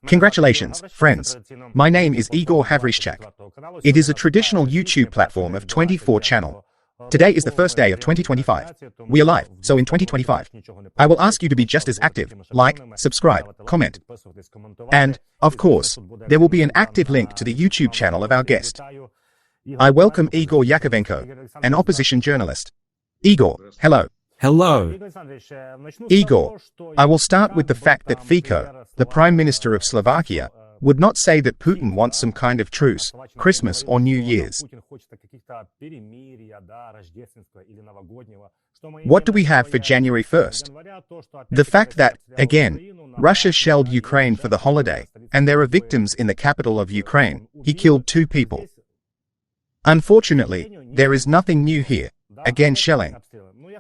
Congratulations, friends. My name is Ihor Havryshchak. It is a traditional YouTube platform of 24 channel. Today is the first day of 2025. We are live, so in 2025. I will ask you to be just as active, like, subscribe, comment. And, of course, there will be an active link to the YouTube channel of our guest. I welcome Igor Yakovenko, an opposition journalist. Igor, hello. Hello. Igor, I will start with the fact that Fico, the Prime Minister of Slovakia, would not say that Putin wants some kind of truce, Christmas or New Year's. What do we have for January 1st? The fact that, again, Russia shelled Ukraine for the holiday, and there are victims in the capital of Ukraine. He killed 2 people. Unfortunately, there is nothing new here. Again shelling.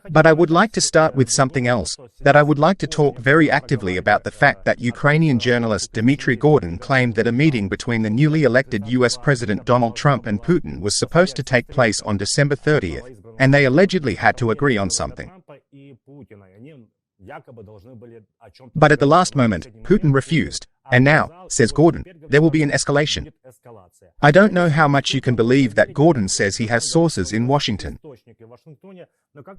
But I would like to start with something else, that I would like to talk very actively about the fact that Ukrainian journalist Dmytro Gordon claimed that a meeting between the newly elected US President Donald Trump and Putin was supposed to take place on December 30th, and they allegedly had to agree on something. But at the last moment, Putin refused, and now, says Gordon, there will be an escalation. I don't know how much you can believe that Gordon says he has sources in Washington.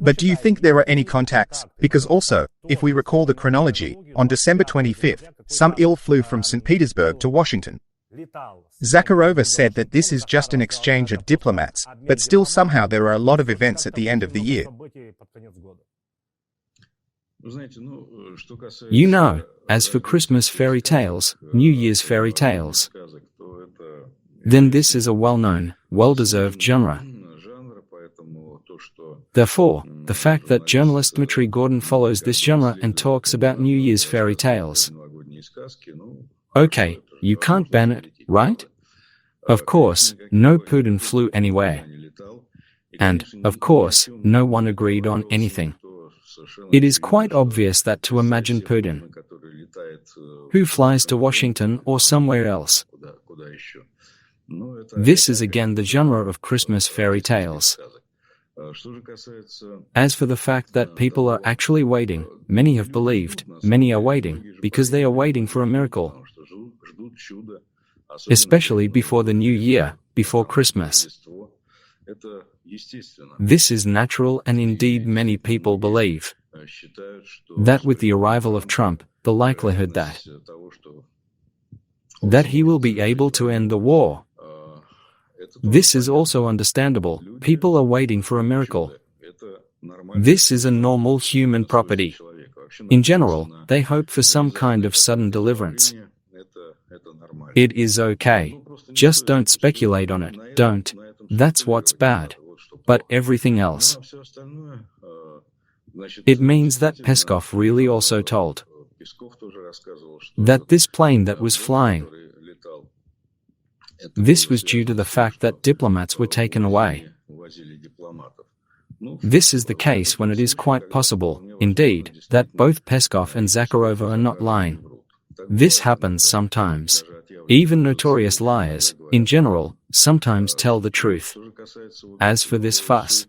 But do you think there are any contacts? Because also, if we recall the chronology, on December 25th, some ill flew from St. Petersburg to Washington. Zakharova said that this is just an exchange of diplomats, but still somehow there are a lot of events at the end of the year. You know, as for Christmas fairy tales, New Year's fairy tales, then this is a well-known, well-deserved genre. Therefore, the fact that journalist Dmytro Gordon follows this genre and talks about New Year's fairy tales. Okay, you can't ban it, right? Of course, no Putin flew anywhere. And, of course, no one agreed on anything. It is quite obvious that to imagine Putin, who flies to Washington or somewhere else. This is again the genre of Christmas fairy tales. As for the fact that people are actually waiting, many have believed, many are waiting, because they are waiting for a miracle. Especially before the New Year, before Christmas. This is natural, and indeed many people believe that with the arrival of Trump, the likelihood that he will be able to end the war. This is also understandable. People are waiting for a miracle. This is a normal human property. In general, they hope for some kind of sudden deliverance. It is okay. Just don't speculate on it. Don't. That's what's bad. But everything else. It means that Peskov really also told that this plane that was flying, this was due to the fact that diplomats were taken away. This is the case when it is quite possible, indeed, that both Peskov and Zakharova are not lying. This happens sometimes. Even notorious liars, in general, sometimes tell the truth. As for this fuss,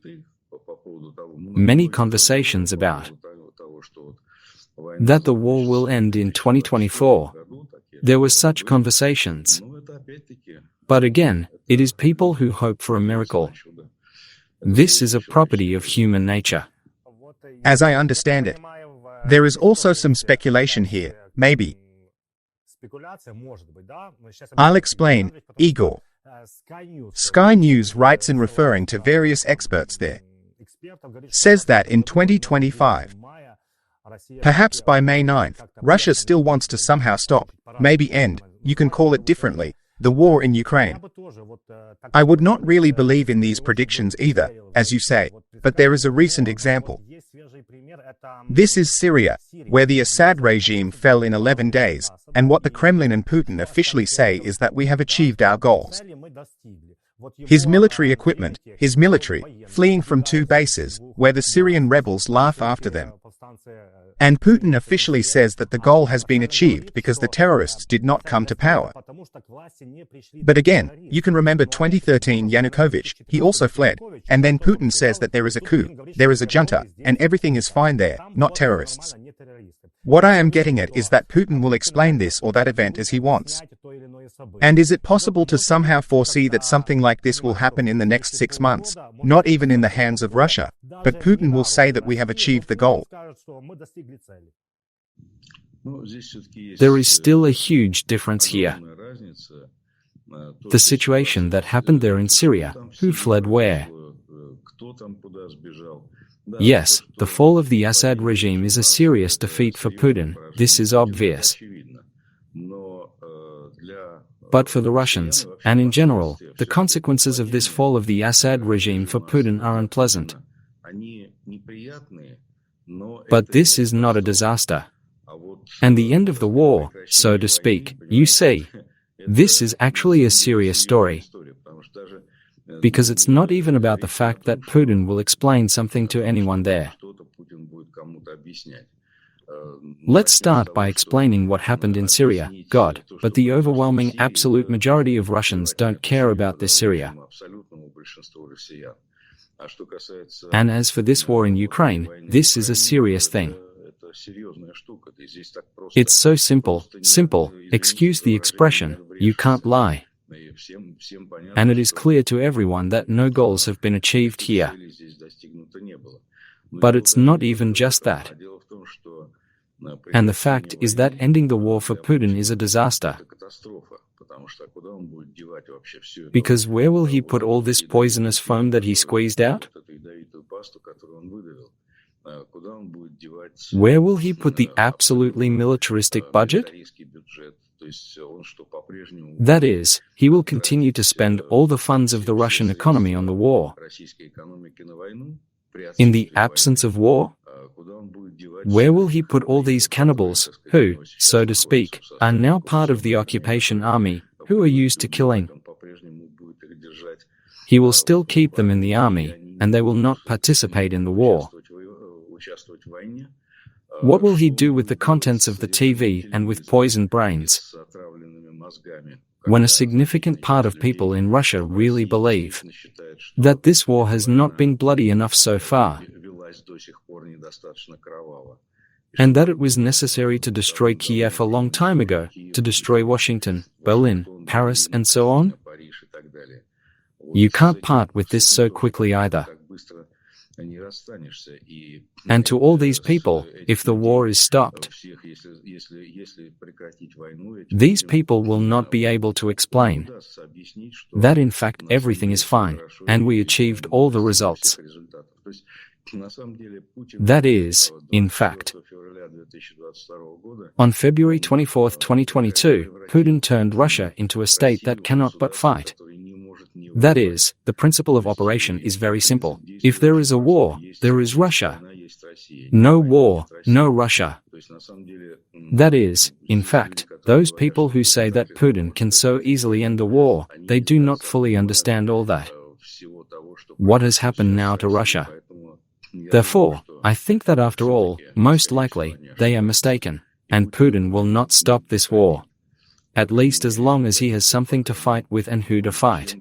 many conversations about that the war will end in 2024, there were such conversations. But again, it is people who hope for a miracle. This is a property of human nature. As I understand it, there is also some speculation here, maybe. I'll explain, Igor. Sky News writes in referring to various experts there, says that in 2025, perhaps by May 9th, Russia still wants to somehow stop, maybe end, you can call it differently, the war in Ukraine. I would not really believe in these predictions either, as you say, but there is a recent example. This is Syria, where the Assad regime fell in 11 days, and what the Kremlin and Putin officially say is that we have achieved our goals. His military equipment, his military, fleeing from 2 bases, where the Syrian rebels laugh after them. And Putin officially says that the goal has been achieved because the terrorists did not come to power. But again, you can remember 2013 Yanukovych, he also fled, and then Putin says that there is a coup, there is a junta, and everything is fine there, not terrorists. What I am getting at is that Putin will explain this or that event as he wants. And is it possible to somehow foresee that something like this will happen in the next 6 months, not even in the hands of Russia, but Putin will say that we have achieved the goal? There is still a huge difference here. The situation that happened there in Syria, who fled where? Yes, the fall of the Assad regime is a serious defeat for Putin, this is obvious. But for the Russians, and in general, the consequences of this fall of the Assad regime for Putin are unpleasant. But this is not a disaster. And the end of the war, so to speak, you see, this is actually a serious story. Because it's not even about the fact that Putin will explain something to anyone there. Let's start by explaining what happened in Syria, God, but the overwhelming absolute majority of Russians don't care about this Syria. And as for this war in Ukraine, this is a serious thing. It's so simple, excuse the expression, you can't lie. And it is clear to everyone that no goals have been achieved here. But it's not even just that. And the fact is that ending the war for Putin is a disaster. Because where will he put all this poisonous foam that he squeezed out? Where will he put the absolutely militaristic budget? That is, he will continue to spend all the funds of the Russian economy on the war. In the absence of war? Where will he put all these cannibals, who, so to speak, are now part of the occupation army, who are used to killing? He will still keep them in the army, and they will not participate in the war. What will he do with the contents of the TV and with poisoned brains? When a significant part of people in Russia really believe that this war has not been bloody enough so far, and that it was necessary to destroy Kiev a long time ago, to destroy Washington, Berlin, Paris, and so on? You can't part with this so quickly either. And to all these people, if the war is stopped, these people will not be able to explain that in fact everything is fine, and we achieved all the results. That is, in fact, on February 24, 2022, Putin turned Russia into a state that cannot but fight. That is, the principle of operation is very simple. If there is a war, there is Russia. No war, no Russia. That is, in fact, those people who say that Putin can so easily end the war, they do not fully understand all that. What has happened now to Russia? Therefore, I think that after all, most likely, they are mistaken, and Putin will not stop this war. At least as long as he has something to fight with and who to fight.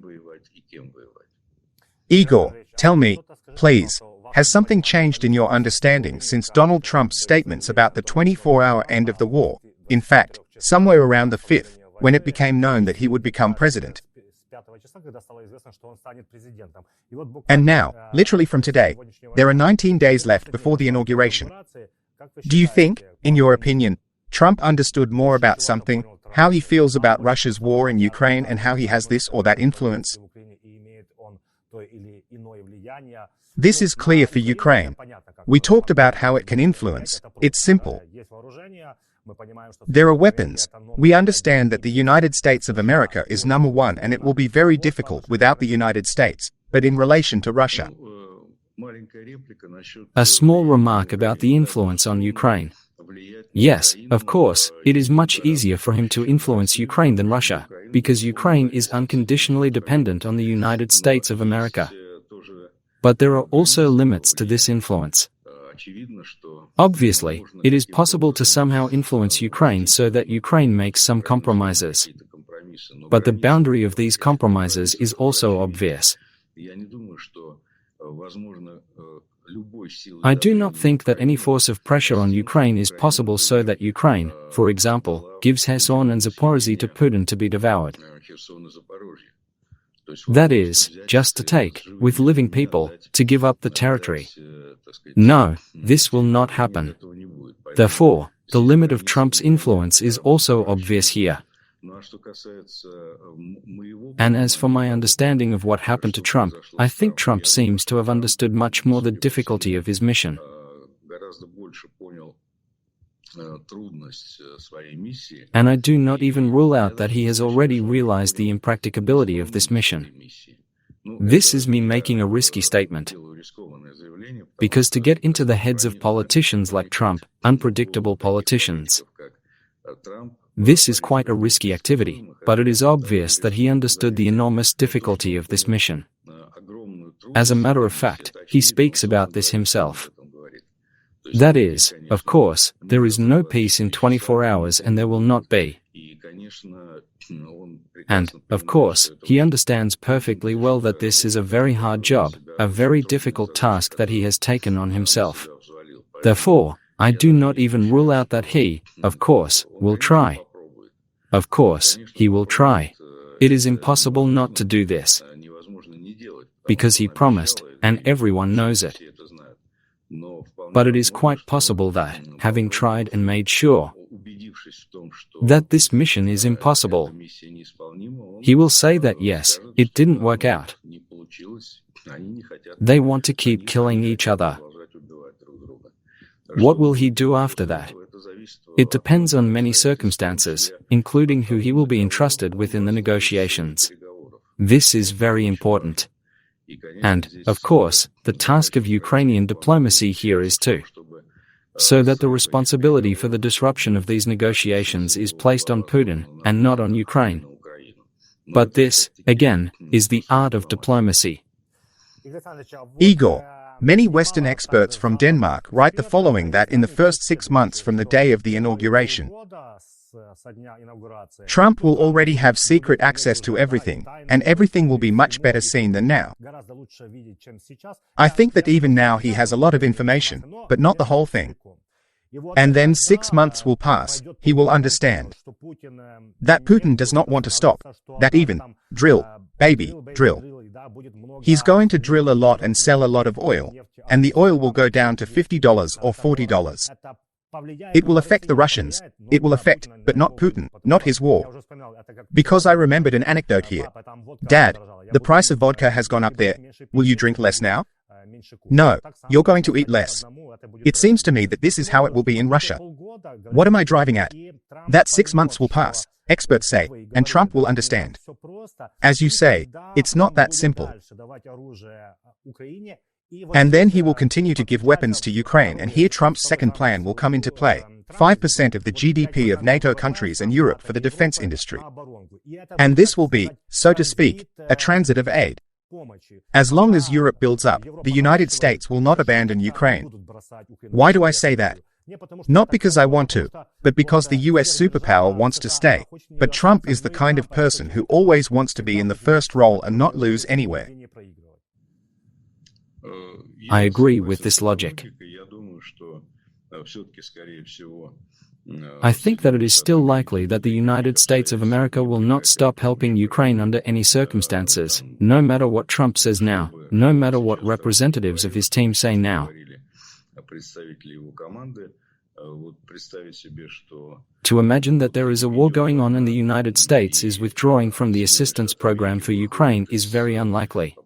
Igor, tell me, please, has something changed in your understanding since Donald Trump's statements about the 24-hour end of the war? In fact, somewhere around the 5th, when it became known that he would become president. And now, literally from today, there are 19 days left before the inauguration. Do you think, in your opinion, Trump understood more about something, how he feels about Russia's war in Ukraine and how he has this or that influence? This is clear for Ukraine. We talked about how it can influence. It's simple. There are weapons. We understand that the United States of America is number one and it will be very difficult without the United States, but in relation to Russia. A small remark about the influence on Ukraine. Yes, of course, it is much easier for him to influence Ukraine than Russia, because Ukraine is unconditionally dependent on the United States of America. But there are also limits to this influence. Obviously, it is possible to somehow influence Ukraine so that Ukraine makes some compromises. But the boundary of these compromises is also obvious. I do not think that any force of pressure on Ukraine is possible so that Ukraine, for example, gives Kherson and Zaporozhye to Putin to be devoured. That is, just to take, with living people, to give up the territory. No, this will not happen. Therefore, the limit of Trump's influence is also obvious here. And as for my understanding of what happened to Trump, I think Trump seems to have understood much more the difficulty of his mission. And I do not even rule out that he has already realized the impracticability of this mission. This is me making a risky statement. Because to get into the heads of politicians like Trump, unpredictable politicians, this is quite a risky activity, but it is obvious that he understood the enormous difficulty of this mission. As a matter of fact, he speaks about this himself. That is, of course, there is no peace in 24 hours and there will not be. And, of course, he understands perfectly well that this is a very hard job, a very difficult task that he has taken on himself. Therefore, I do not even rule out that he, of course, will try. Of course, he will try. It is impossible not to do this. Because he promised, and everyone knows it. But it is quite possible that, having tried and made sure that this mission is impossible, he will say that yes, it didn't work out. They want to keep killing each other. What will he do after that? It depends on many circumstances, including who he will be entrusted with in the negotiations. This is very important. And, of course, the task of Ukrainian diplomacy here is so that the responsibility for the disruption of these negotiations is placed on Putin and not on Ukraine. But this, again, is the art of diplomacy. Igor, many Western experts from Denmark write the following: that in the first 6 months from the day of the inauguration, Trump will already have secret access to everything, and everything will be much better seen than now. I think that even now he has a lot of information, but not the whole thing. And then 6 months will pass, he will understand that Putin does not want to stop, that even, drill, baby, drill. He's going to drill a lot and sell a lot of oil, and the oil will go down to $50 or $40. It will affect the Russians. It will affect, but not Putin, not his war. Because I remembered an anecdote here. Dad, the price of vodka has gone up there. Will you drink less now? No, you're going to eat less. It seems to me that this is how it will be in Russia. What am I driving at? That 6 months will pass, experts say, and Trump will understand. As you say, it's not that simple. And then he will continue to give weapons to Ukraine, and here Trump's second plan will come into play. 5% of the GDP of NATO countries and Europe for the defense industry. And this will be, so to speak, a transit of aid. As long as Europe builds up, the United States will not abandon Ukraine. Why do I say that? Not because I want to, but because the US superpower wants to stay. But Trump is the kind of person who always wants to be in the first role and not lose anywhere. I agree with this logic. I think that it is still likely that the United States of America will not stop helping Ukraine under any circumstances, no matter what Trump says now, no matter what representatives of his team say now. To imagine that there is a war going on and the United States is withdrawing from the assistance program for Ukraine is very unlikely.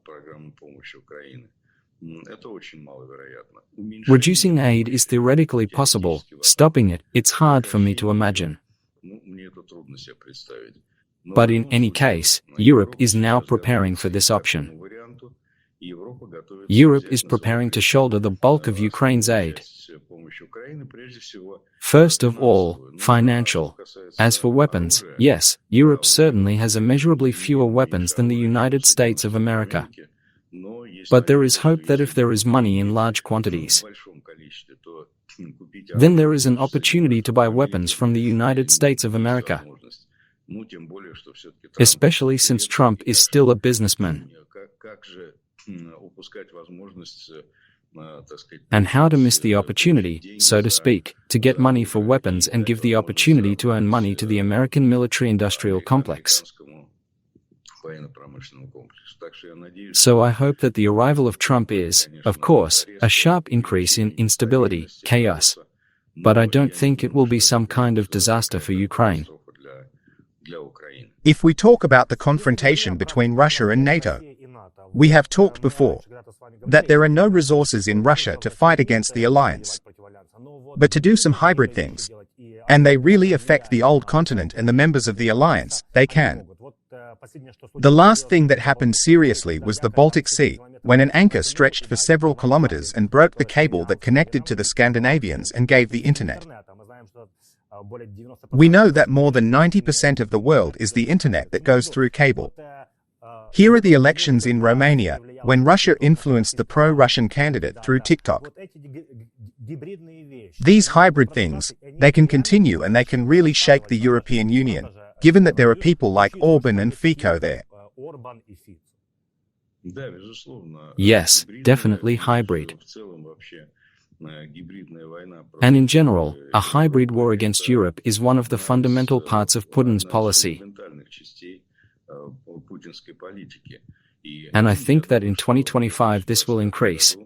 Reducing aid is theoretically possible, stopping it, it's hard for me to imagine. But in any case, Europe is now preparing for this option. Europe is preparing to shoulder the bulk of Ukraine's aid. First of all, financial. As for weapons, yes, Europe certainly has immeasurably fewer weapons than the United States of America. But there is hope that if there is money in large quantities, then there is an opportunity to buy weapons from the United States of America. Especially since Trump is still a businessman. And how to miss the opportunity, so to speak, to get money for weapons and give the opportunity to earn money to the American military-industrial complex. So I hope that the arrival of Trump is, of course, a sharp increase in instability, chaos. But I don't think it will be some kind of disaster for Ukraine. If we talk about the confrontation between Russia and NATO, we have talked before that there are no resources in Russia to fight against the alliance, but to do some hybrid things, and they really affect the old continent and the members of the alliance, they can. The last thing that happened seriously was the Baltic Sea, when an anchor stretched for several kilometers and broke the cable that connected to the Scandinavians and gave the internet. We know that more than 90% of the world is the internet that goes through cable. Here are the elections in Romania, when Russia influenced the pro-Russian candidate through TikTok. These hybrid things, they can continue and they can really shake the European Union, given that there are people like Orban and Fico there. Yes, definitely hybrid. And in general, a hybrid war against Europe is one of the fundamental parts of Putin's policy. And I think that in 2025 this will increase.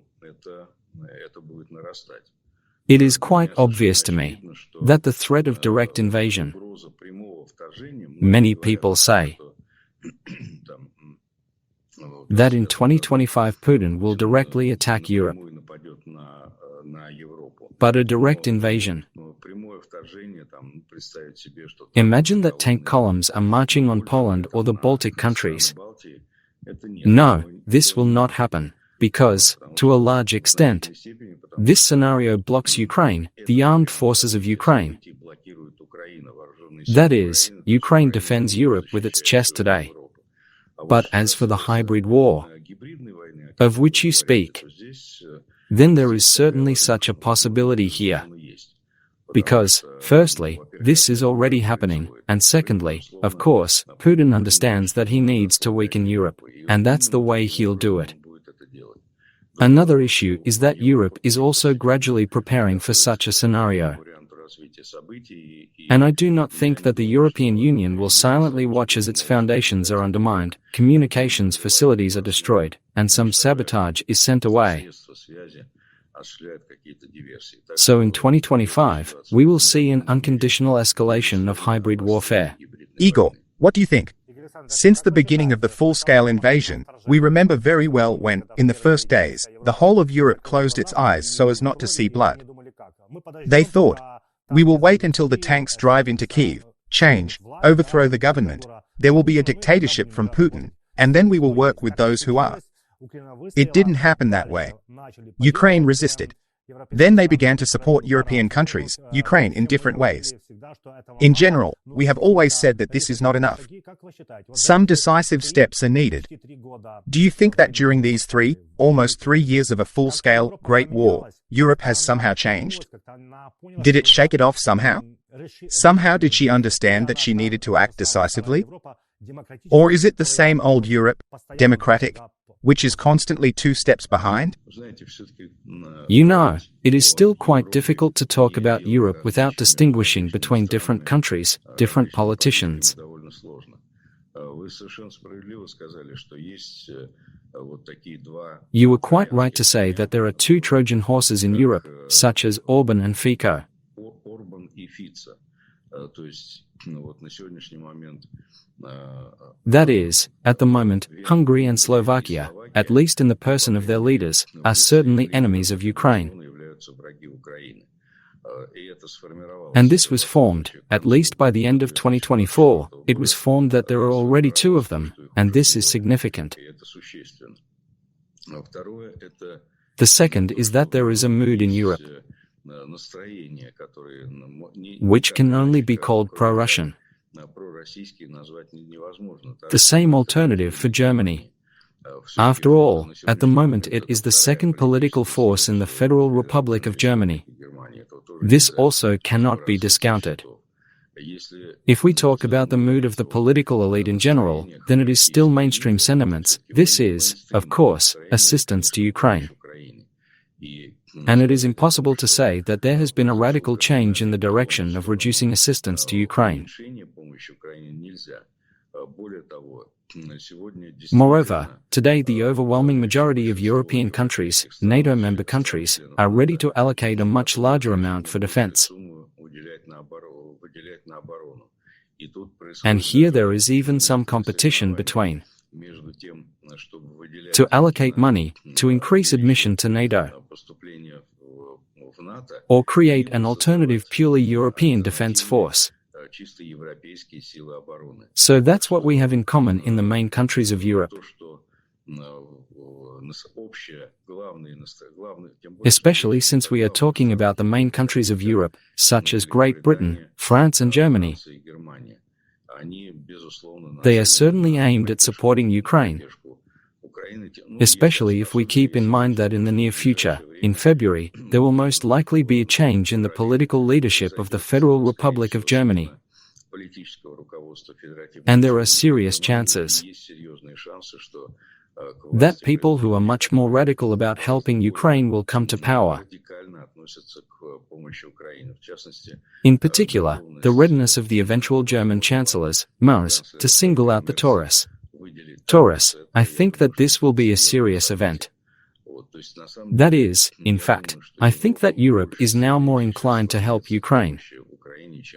It is quite obvious to me that the threat of direct invasion, many people say that in 2025 Putin will directly attack Europe. But a direct invasion. Imagine that tank columns are marching on Poland or the Baltic countries. No, this will not happen, because, to a large extent, this scenario blocks Ukraine, the armed forces of Ukraine. That is, Ukraine defends Europe with its chest today. But as for the hybrid war, of which you speak, then there is certainly such a possibility here. Because, firstly, this is already happening, and secondly, of course, Putin understands that he needs to weaken Europe, and that's the way he'll do it. Another issue is that Europe is also gradually preparing for such a scenario. And I do not think that the European Union will silently watch as its foundations are undermined, communications facilities are destroyed, and some sabotage is sent away. So in 2025, we will see an unconditional escalation of hybrid warfare. Igor, what do you think? Since the beginning of the full-scale invasion, we remember very well when, in the first days, the whole of Europe closed its eyes so as not to see blood. They thought, we will wait until the tanks drive into Kyiv, change, overthrow the government, there will be a dictatorship from Putin, and then we will work with those who are. It didn't happen that way. Ukraine resisted. Then they began to support European countries, Ukraine in different ways. In general, we have always said that this is not enough. Some decisive steps are needed. Do you think that during these almost 3 years of a full-scale, great war, Europe has somehow changed? Did it shake it off somehow? Somehow did she understand that she needed to act decisively? Or is it the same old Europe, democratic, which is constantly 2 steps behind? You know, it is still quite difficult to talk about Europe without distinguishing between different countries, different politicians. You were quite right to say that there are 2 Trojan horses in Europe, such as Orban and Fico. That is, at the moment, Hungary and Slovakia, at least in the person of their leaders, are certainly enemies of Ukraine. And this was formed, at least by the end of 2024, it was formed that there are already 2 of them, and this is significant. The second is that there is a mood in Europe, which can only be called pro-Russian. The same alternative for Germany. After all, at the moment it is the second political force in the Federal Republic of Germany. This also cannot be discounted. If we talk about the mood of the political elite in general, then it is still mainstream sentiments. This is, of course, assistance to Ukraine. And it is impossible to say that there has been a radical change in the direction of reducing assistance to Ukraine. Moreover, today the overwhelming majority of European countries, NATO member countries, are ready to allocate a much larger amount for defense. And here there is even some competition between to allocate money, to increase admission to NATO, or create an alternative purely European defense force. So that's what we have in common in the main countries of Europe. Especially since we are talking about the main countries of Europe, such as Great Britain, France and Germany. They are certainly aimed at supporting Ukraine. Especially if we keep in mind that in the near future, in February, there will most likely be a change in the political leadership of the Federal Republic of Germany. And there are serious chances that people who are much more radical about helping Ukraine will come to power. In particular, the readiness of the eventual German chancellors, Mars, to single out the Taurus. I think that this will be a serious event. That is, in fact, I think that Europe is now more inclined to help Ukraine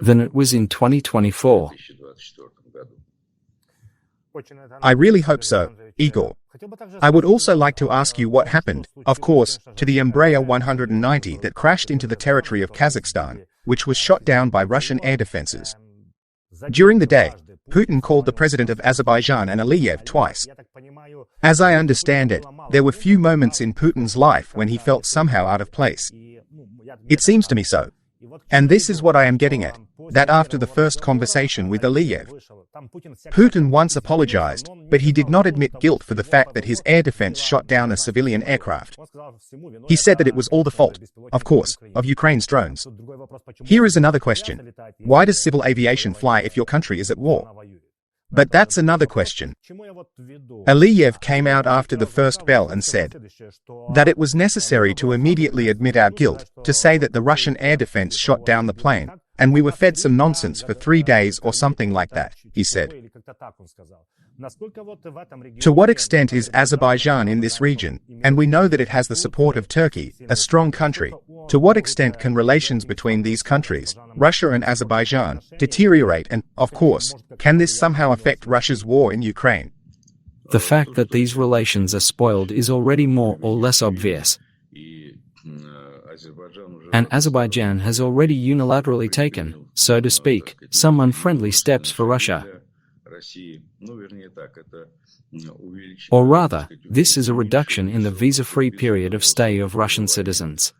than it was in 2024. I really hope so, Igor. I would also like to ask you what happened, of course, to the Embraer 190 that crashed into the territory of Kazakhstan, which was shot down by Russian air defenses. During the day, Putin called the president of Azerbaijan and Aliyev twice. As I understand it, there were few moments in Putin's life when he felt somehow out of place. It seems to me so. And this is what I am getting at, that after the first conversation with Aliyev, Putin once apologized, but he did not admit guilt for the fact that his air defense shot down a civilian aircraft. He said that it was all the fault, of course, of Ukraine's drones. Here is another question. Why does civil aviation fly if your country is at war? But that's another question. Aliyev came out after the first bell and said that it was necessary to immediately admit our guilt, to say that the Russian air defense shot down the plane, and we were fed some nonsense for 3 days or something like that, he said. To what extent is Azerbaijan in this region, and we know that it has the support of Turkey, a strong country, to what extent can relations between these countries, Russia and Azerbaijan, deteriorate and, of course, can this somehow affect Russia's war in Ukraine? The fact that these relations are spoiled is already more or less obvious. And Azerbaijan has already unilaterally taken, so to speak, some unfriendly steps for Russia. Or rather, this is a reduction in the visa-free period of stay of Russian citizens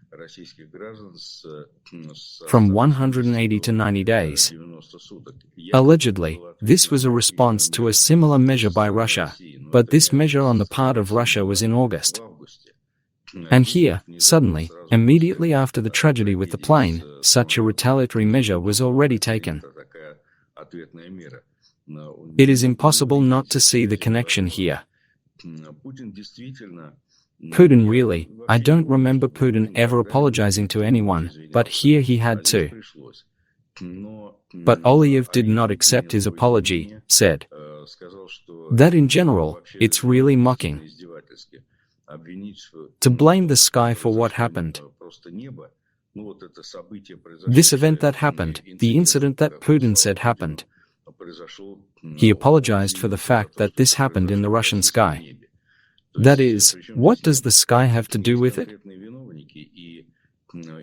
from 180 to 90 days. Allegedly, this was a response to a similar measure by Russia, but this measure on the part of Russia was in August. And here, suddenly, immediately after the tragedy with the plane, such a retaliatory measure was already taken. It is impossible not to see the connection here. Putin really, I don't remember Putin ever apologizing to anyone, but here he had to. But Aliyev did not accept his apology, said that in general, it's really mocking to blame the sky for what happened. This event that happened, the incident that Putin said happened. He apologized for the fact that this happened in the Russian sky. That is, what does the sky have to do with it?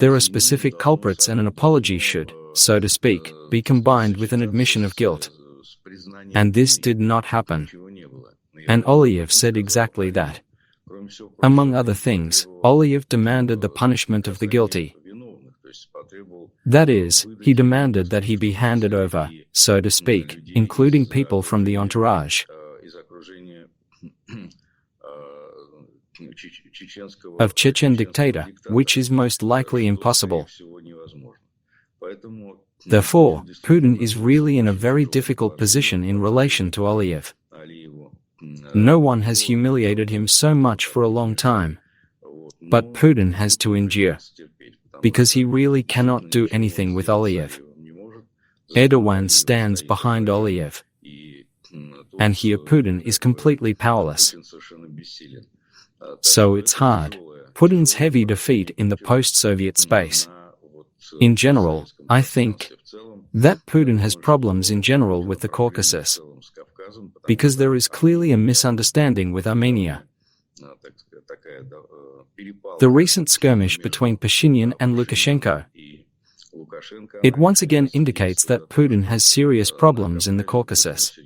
There are specific culprits and an apology should, so to speak, be combined with an admission of guilt. And this did not happen. And Aliyev said exactly that. Among other things, Aliyev demanded the punishment of the guilty. That is, he demanded that he be handed over, so to speak, including people from the entourage of Chechen dictator, which is most likely impossible. Therefore, Putin is really in a very difficult position in relation to Aliyev. No one has humiliated him so much for a long time. But Putin has to endure, because he really cannot do anything with Aliyev. Erdogan stands behind Aliyev, and here Putin is completely powerless. So it's hard. Putin's heavy defeat in the post-Soviet space. In general, I think that Putin has problems in general with the Caucasus, because there is clearly a misunderstanding with Armenia. The recent skirmish between Pashinyan and Lukashenko, it once again indicates that Putin has serious problems in the Caucasus.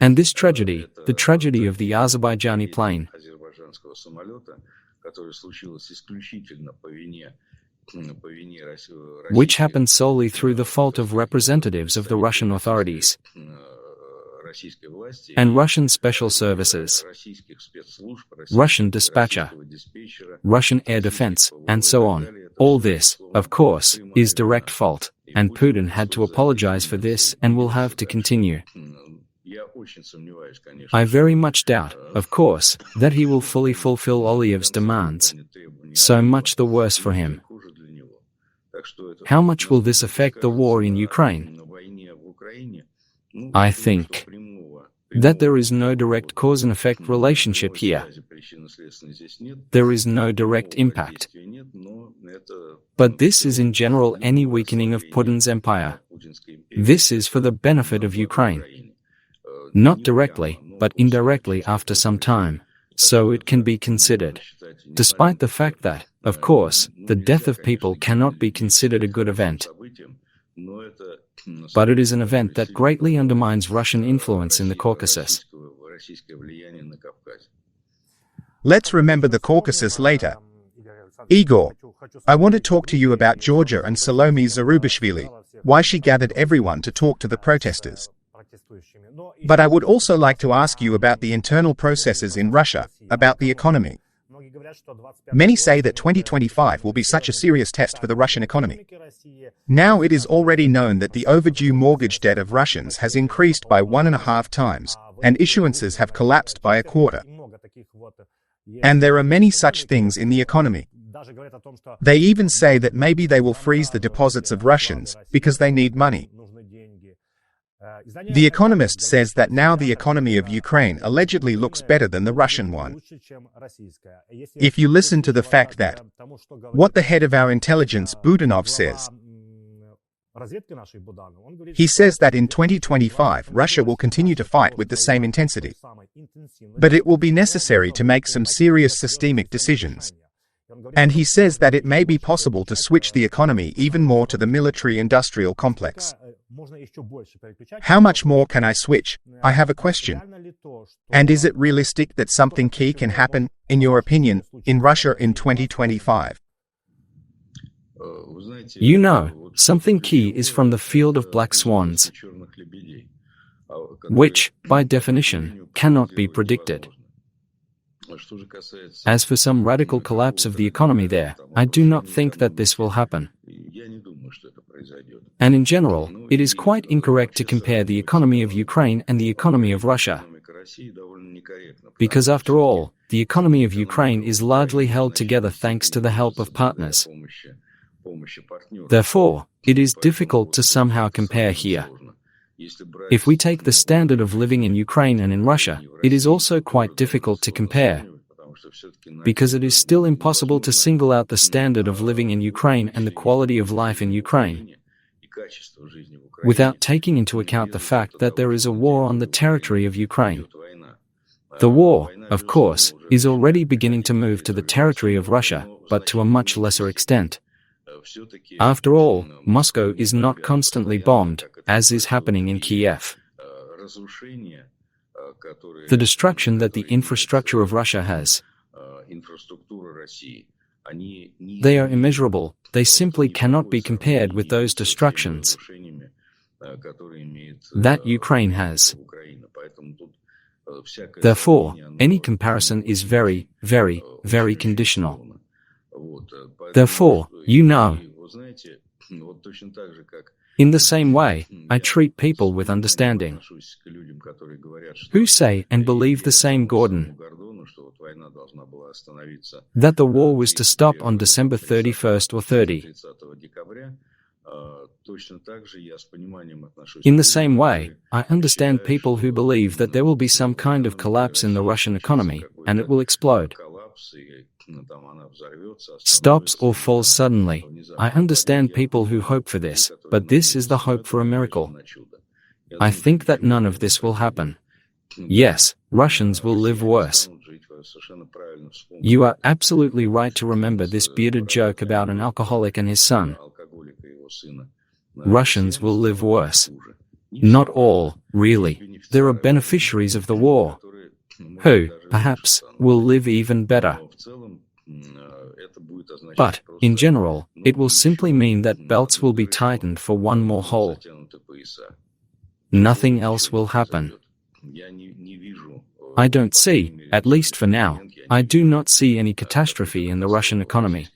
And this tragedy, the tragedy of the Azerbaijani plane, which happened solely through the fault of representatives of the Russian authorities and Russian special services, Russian dispatcher, Russian air defense, and so on. All this, of course, is direct fault, and Putin had to apologize for this and will have to continue. I very much doubt, of course, that he will fully fulfill Aliyev's demands. So much the worse for him. How much will this affect the war in Ukraine? I think that there is no direct cause and effect relationship here. There is no direct impact. But this is in general any weakening of Putin's empire. This is for the benefit of Ukraine. Not directly, but indirectly after some time. So it can be considered. Despite the fact that, of course, the death of people cannot be considered a good event. But it is an event that greatly undermines Russian influence in the Caucasus. Let's remember the Caucasus later. Igor, I want to talk to you about Georgia and Salome Zurabishvili, why she gathered everyone to talk to the protesters. But I would also like to ask you about the internal processes in Russia, about the economy. Many say that 2025 will be such a serious test for the Russian economy. Now it is already known that the overdue mortgage debt of Russians has increased by 1.5 times, and issuances have collapsed by a quarter. And there are many such things in the economy. They even say that maybe they will freeze the deposits of Russians, because they need money. The Economist says that now the economy of Ukraine allegedly looks better than the Russian one. If you listen to the fact that what the head of our intelligence, Budanov, says, he says that in 2025 Russia will continue to fight with the same intensity. But it will be necessary to make some serious systemic decisions. And he says that it may be possible to switch the economy even more to the military-industrial complex. How much more can I switch? I have a question. And is it realistic that something key can happen, in your opinion, in Russia in 2025? You know, something key is from the field of black swans, which, by definition, cannot be predicted. As for some radical collapse of the economy there, I do not think that this will happen. And in general, it is quite incorrect to compare the economy of Ukraine and the economy of Russia. Because after all, the economy of Ukraine is largely held together thanks to the help of partners. Therefore, it is difficult to somehow compare here. If we take the standard of living in Ukraine and in Russia, it is also quite difficult to compare, because it is still impossible to single out the standard of living in Ukraine and the quality of life in Ukraine, without taking into account the fact that there is a war on the territory of Ukraine. The war, of course, is already beginning to move to the territory of Russia, but to a much lesser extent. After all, Moscow is not constantly bombed, as is happening in Kiev. The destruction that the infrastructure of Russia has, they are immeasurable. They simply cannot be compared with those destructions that Ukraine has. Therefore, any comparison is very, very, very conditional. Therefore, you know, in the same way, I treat people with understanding, who say and believe the same Gordon, that the war was to stop on December 31st or 30. In the same way, I understand people who believe that there will be some kind of collapse in the Russian economy, and it will explode. Stops or falls suddenly. I understand people who hope for this, but this is the hope for a miracle. I think that none of this will happen. Yes, Russians will live worse. You are absolutely right to remember this bearded joke about an alcoholic and his son. Russians will live worse. Not all, really. There are beneficiaries of the war who, perhaps, will live even better. But, in general, it will simply mean that belts will be tightened for one more hole. Nothing else will happen. I don't see, at least for now, I do not see any catastrophe in the Russian economy.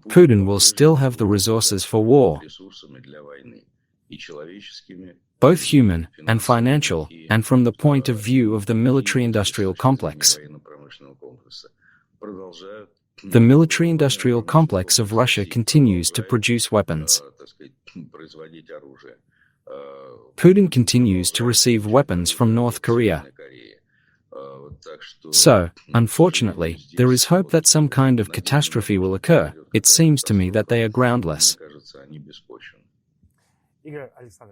Putin will still have the resources for war, both human and financial, and from the point of view of the military-industrial complex. The military-industrial complex of Russia continues to produce weapons. Putin continues to receive weapons from North Korea. So, unfortunately, there is hope that some kind of catastrophe will occur. It seems to me that they are groundless.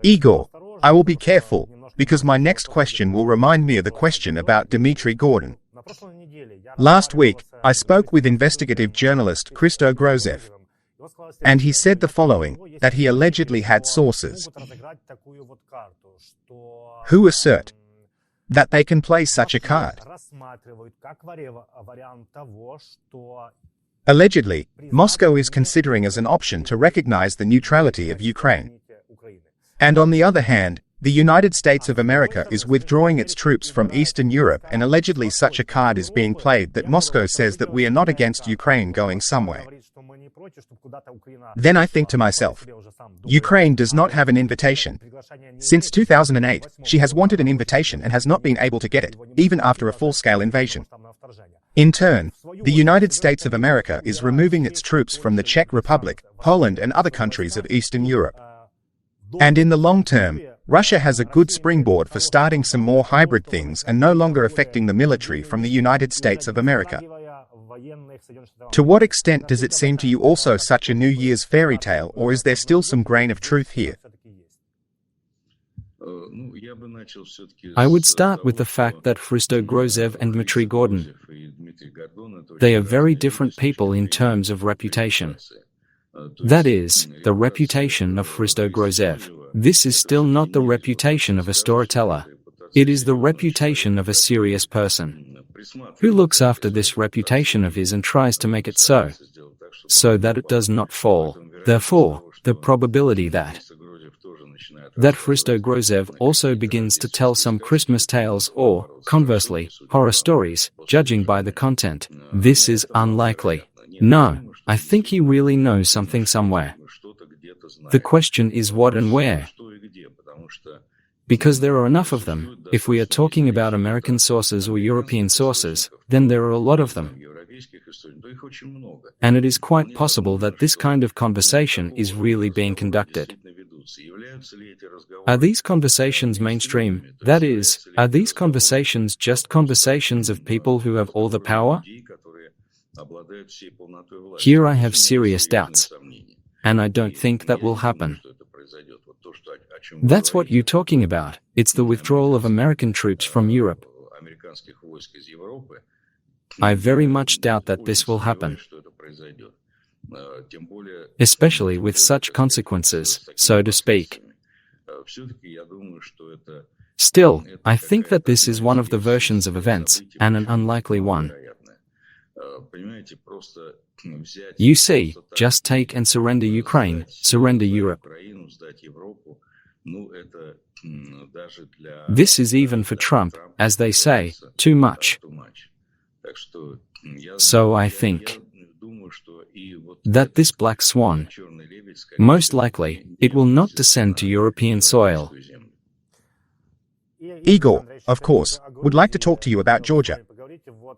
Igor, I will be careful, because my next question will remind me of the question about Dmytro Gordon. Last week, I spoke with investigative journalist Grozev, and he said the following, that he allegedly had sources who assert that they can play such a card. Allegedly, Moscow is considering as an option to recognize the neutrality of Ukraine. And on the other hand, the United States of America is withdrawing its troops from Eastern Europe, and allegedly such a card is being played that Moscow says that we are not against Ukraine going somewhere. Then I think to myself, Ukraine does not have an invitation. Since 2008, she has wanted an invitation and has not been able to get it, even after a full-scale invasion. In turn, the United States of America is removing its troops from the Czech Republic, Poland and other countries of Eastern Europe. And in the long term, Russia has a good springboard for starting some more hybrid things and no longer affecting the military from the United States of America. To what extent does it seem to you also such a New Year's fairy tale, or is there still some grain of truth here? I would start with the fact that Grozev and Dmytro Gordon, they are very different people in terms of reputation. That is, the reputation of Grozev. This is still not the reputation of a storyteller. It is the reputation of a serious person who looks after this reputation of his and tries to make it so that it does not fall. Therefore, the probability that Grozev also begins to tell some Christmas tales or, conversely, horror stories, judging by the content, this is unlikely. No, I think he really knows something somewhere. The question is what and where. Because there are enough of them. If we are talking about American sources or European sources, then there are a lot of them. And it is quite possible that this kind of conversation is really being conducted. Are these conversations mainstream? That is, are these conversations just conversations of people who have all the power? Here I have serious doubts. And I don't think that will happen. That's what you're talking about. It's the withdrawal of American troops from Europe. I very much doubt that this will happen. Especially with such consequences, so to speak. Still, I think that this is one of the versions of events, and an unlikely one. You see, just take and surrender Ukraine, surrender Europe. This is even for Trump, as they say, too much. So I think that this black swan, most likely, it will not descend to European soil. Igor, of course, would like to talk to you about Georgia.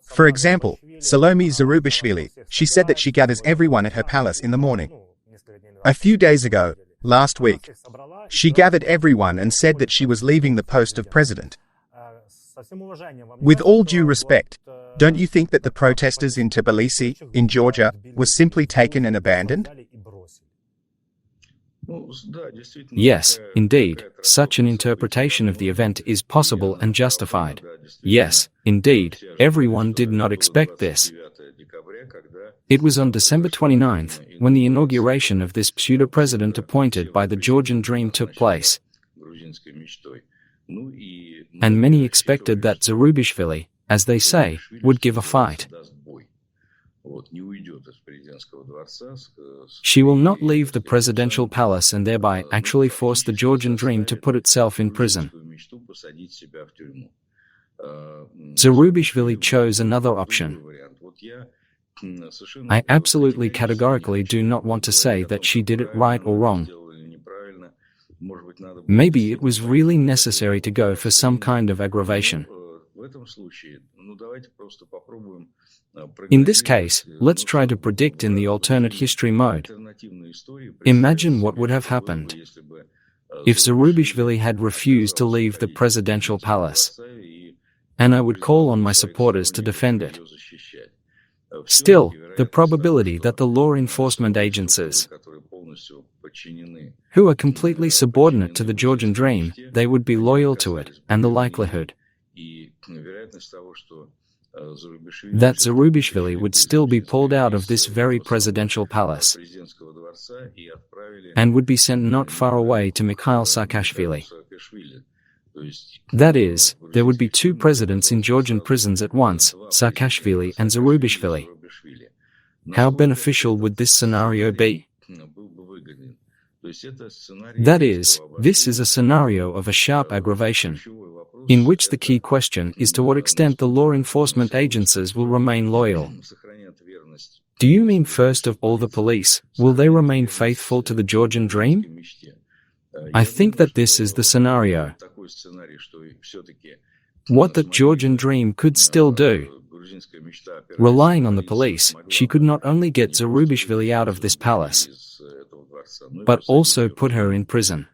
For example, Salome Zurabishvili, she said that she gathers everyone at her palace in the morning. A few days ago, last week, she gathered everyone and said that she was leaving the post of president. With all due respect, don't you think that the protesters in Tbilisi, in Georgia, were simply taken and abandoned? Yes, indeed, such an interpretation of the event is possible and justified. Yes, indeed, everyone did not expect this. It was on December 29th, when the inauguration of this pseudo-president appointed by the Georgian Dream took place. And many expected that Zurabishvili, as they say, would give a fight. She will not leave the presidential palace and thereby actually force the Georgian Dream to put itself in prison. Zurabishvili chose another option. I absolutely categorically do not want to say that she did it right or wrong. Maybe it was really necessary to go for some kind of aggravation. In this case, let's try to predict in the alternate history mode. Imagine what would have happened if Zurabishvili had refused to leave the presidential palace, and I would call on my supporters to defend it. Still, the probability that the law enforcement agencies, who are completely subordinate to the Georgian Dream, they would be loyal to it, and the likelihood that Zurabishvili would still be pulled out of this very presidential palace and would be sent not far away to Mikhail Saakashvili. That is, there would be two presidents in Georgian prisons at once, Saakashvili and Zurabishvili. How beneficial would this scenario be? That is, this is a scenario of a sharp aggravation, in which the key question is to what extent the law enforcement agencies will remain loyal. Do you mean first of all the police? Will they remain faithful to the Georgian Dream? I think that this is the scenario. What the Georgian Dream could still do. Relying on the police, she could not only get Zurabishvili out of this palace, but also put her in prison.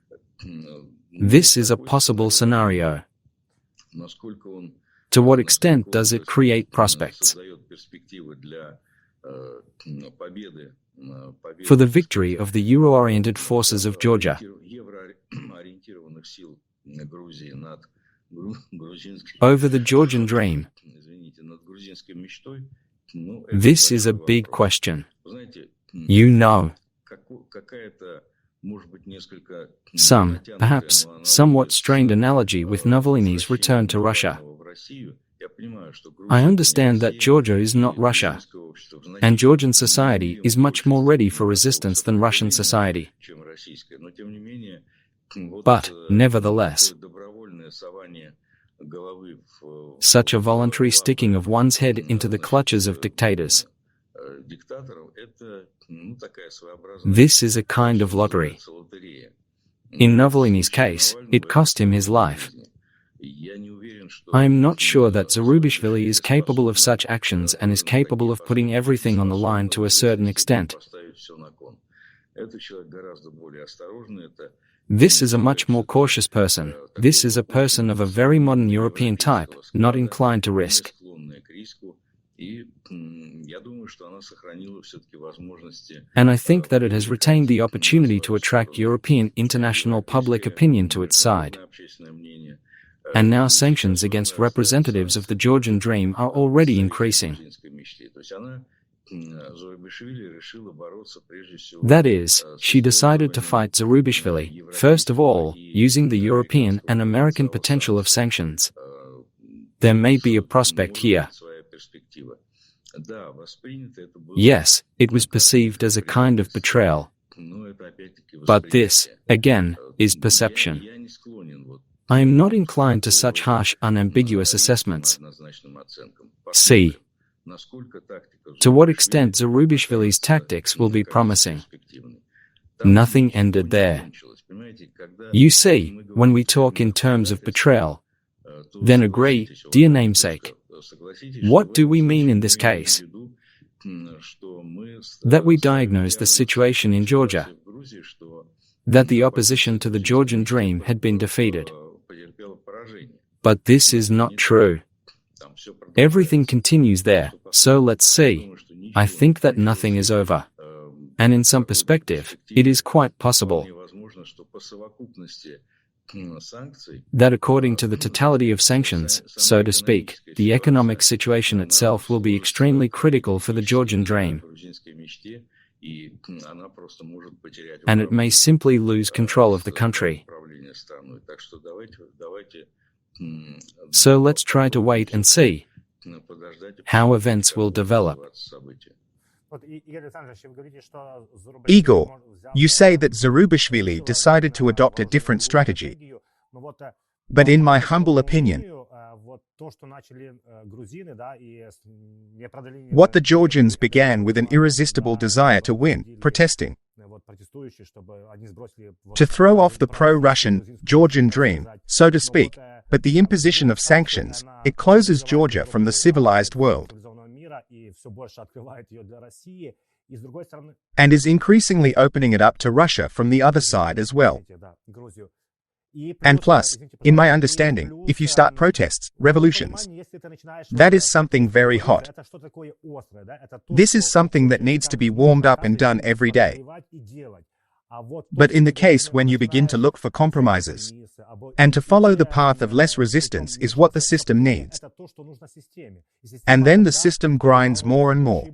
This is a possible scenario. To what extent does it create prospects for the victory of the Euro-oriented forces of Georgia over the Georgian Dream? This is a big question. You know, some, perhaps, somewhat strained analogy with Navalny's return to Russia. I understand that Georgia is not Russia, and Georgian society is much more ready for resistance than Russian society. But, nevertheless, such a voluntary sticking of one's head into the clutches of dictators, this is a kind of lottery. In Navalny's case, it cost him his life. I am not sure that Zurabishvili is capable of such actions and is capable of putting everything on the line to a certain extent. This is a much more cautious person. This is a person of a very modern European type, not inclined to risk. And I think that it has retained the opportunity to attract European international public opinion to its side. And now sanctions against representatives of the Georgian Dream are already increasing. That is, she decided to fight Zurabishvili, first of all, using the European and American potential of sanctions. There may be a prospect here. Yes, it was perceived as a kind of betrayal. But this, again, is perception. I am not inclined to such harsh, unambiguous assessments. See to what extent Zurabishvili's tactics will be promising. Nothing ended there. You see, when we talk in terms of betrayal, then agree, dear namesake. What do we mean in this case? That we diagnose the situation in Georgia, that the opposition to the Georgian dream had been defeated. But this is not true. Everything continues there, so let's see. I think that nothing is over. And in some perspective, it is quite possible that according to the totality of sanctions, so to speak, the economic situation itself will be extremely critical for the Georgian dream, and it may simply lose control of the country. So let's try to wait and see how events will develop. Igor, you say that Zurabishvili decided to adopt a different strategy. But in my humble opinion, what the Georgians began with an irresistible desire to win, protesting, to throw off the pro-Russian, Georgian dream, so to speak, but the imposition of sanctions, it closes Georgia from the civilized world, and is increasingly opening it up to Russia from the other side as well. And plus, in my understanding, if you start protests, revolutions, that is something very hot. This is something that needs to be warmed up and done every day. But in the case when you begin to look for compromises, and to follow the path of less resistance is what the system needs. And then the system grinds more and more.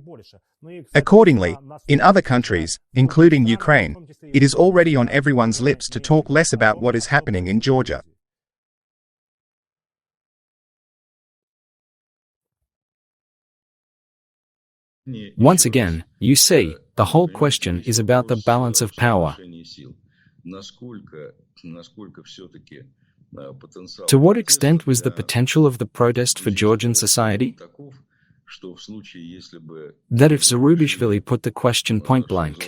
Accordingly, in other countries, including Ukraine, it is already on everyone's lips to talk less about what is happening in Georgia. Once again, you see, the whole question is about the balance of power. To what extent was the potential of the protest for Georgian society? That if Zurabishvili put the question point blank,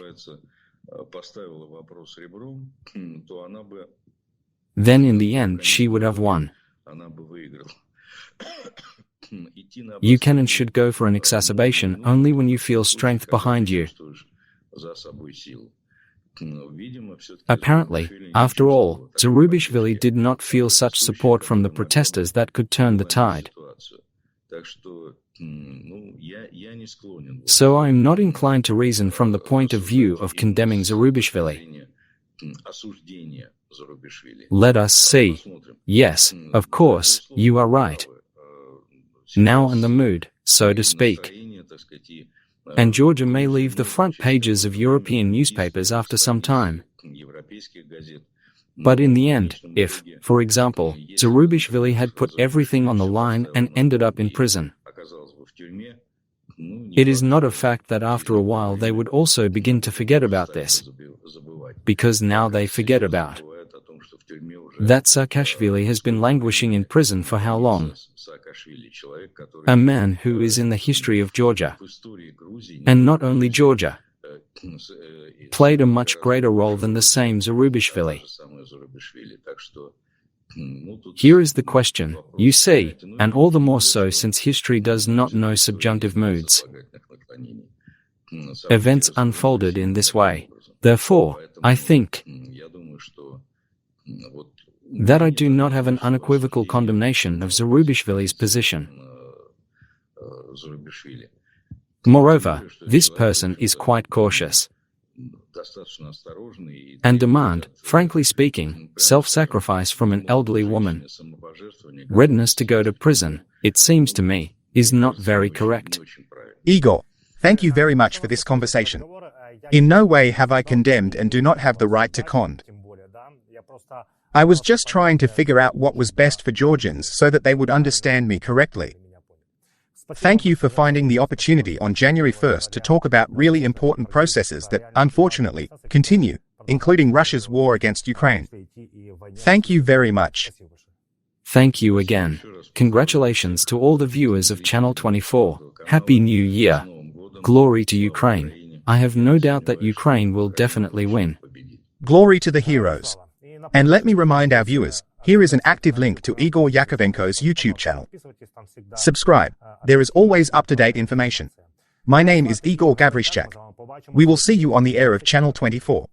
then in the end she would have won. You can and should go for an exacerbation only when you feel strength behind you. Apparently, after all, Zurabishvili did not feel such support from the protesters that could turn the tide. So I am not inclined to reason from the point of view of condemning Zurabishvili. Let us see. Yes, of course, you are right. Now in the mood, so to speak. And Georgia may leave the front pages of European newspapers after some time. But in the end, if, for example, Zurabishvili had put everything on the line and ended up in prison, it is not a fact that after a while they would also begin to forget about this. Because now they forget about that Saakashvili has been languishing in prison for how long? A man who is in the history of Georgia, and not only Georgia, played a much greater role than the same Zurabishvili. Here is the question, you see, and all the more so since history does not know subjunctive moods. Events unfolded in this way. Therefore, I think that I do not have an unequivocal condemnation of Zurabishvili's position. Moreover, this person is quite cautious and demand, frankly speaking, self-sacrifice from an elderly woman. Readiness to go to prison, it seems to me, is not very correct. Igor, thank you very much for this conversation. In no way have I condemned and do not have the right to condemn. I was just trying to figure out what was best for Georgians so that they would understand me correctly. Thank you for finding the opportunity on January 1st to talk about really important processes that, unfortunately, continue, including Russia's war against Ukraine. Thank you very much. Thank you again. Congratulations to all the viewers of Channel 24. Happy New Year. Glory to Ukraine. I have no doubt that Ukraine will definitely win. Glory to the heroes. And let me remind our viewers, Here is an active link to Igor Yakovenko's YouTube channel. Subscribe. There is always up-to-date information. My name is Ihor Havryshchak. We will see you on the air of Channel 24.